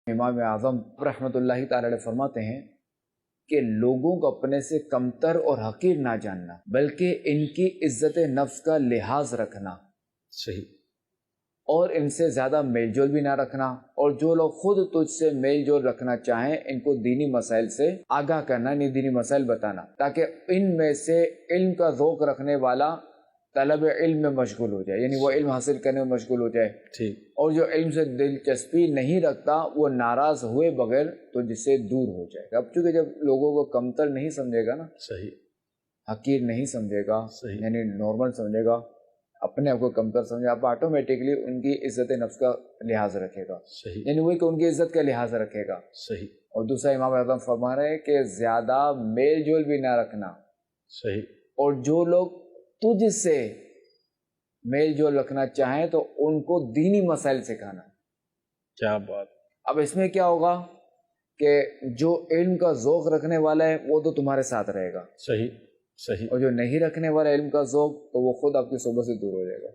امام اعظم رحمۃ اللہ تعالی علیہ فرماتے ہیں کہ لوگوں کو اپنے سے کمتر اور حقیر نہ جاننا، بلکہ ان کی عزت نفس کا لحاظ رکھنا، صحیح، اور ان سے زیادہ میل جول بھی نہ رکھنا، اور جو لوگ خود تجھ سے میل جول رکھنا چاہیں ان کو دینی مسائل سے آگاہ کرنا، نہیں دینی مسائل بتانا، تاکہ ان میں سے علم کا ذوق رکھنے والا طلب علم میں مشغول ہو جائے، یعنی وہ علم حاصل کرنے میں مشغول ہو جائے، ٹھیک، اور جو علم سے دلچسپی نہیں رکھتا وہ ناراض ہوئے بغیر تو جس سے دور ہو جائے گا۔ اب چونکہ جب لوگوں کو کمتر نہیں سمجھے گا نا، صحیح، حقیر نہیں سمجھے گا، صحیح، یعنی نارمل سمجھے گا، اپنے آپ کو کمتر سمجھے، اب آٹومیٹکلی ان کی عزت نفس کا لحاظ رکھے گا، صحیح، یعنی وہی کہ ان کی عزت کا لحاظ رکھے گا۔ صحیح، اور دوسرا امام اعظم فرما رہے ہیں کہ زیادہ میل جول بھی نہ رکھنا، صحیح، اور جو لوگ تجھ سے میل جول رکھنا چاہیں تو ان کو دینی مسائل سکھانا۔ کیا بات، اب اس میں کیا ہوگا کہ جو علم کا ذوق رکھنے والا ہے وہ تو تمہارے ساتھ رہے گا، صحیح، صحیح، اور جو نہیں رکھنے والا علم کا ذوق تو وہ خود آپ کی صحبت سے دور ہو جائے گا۔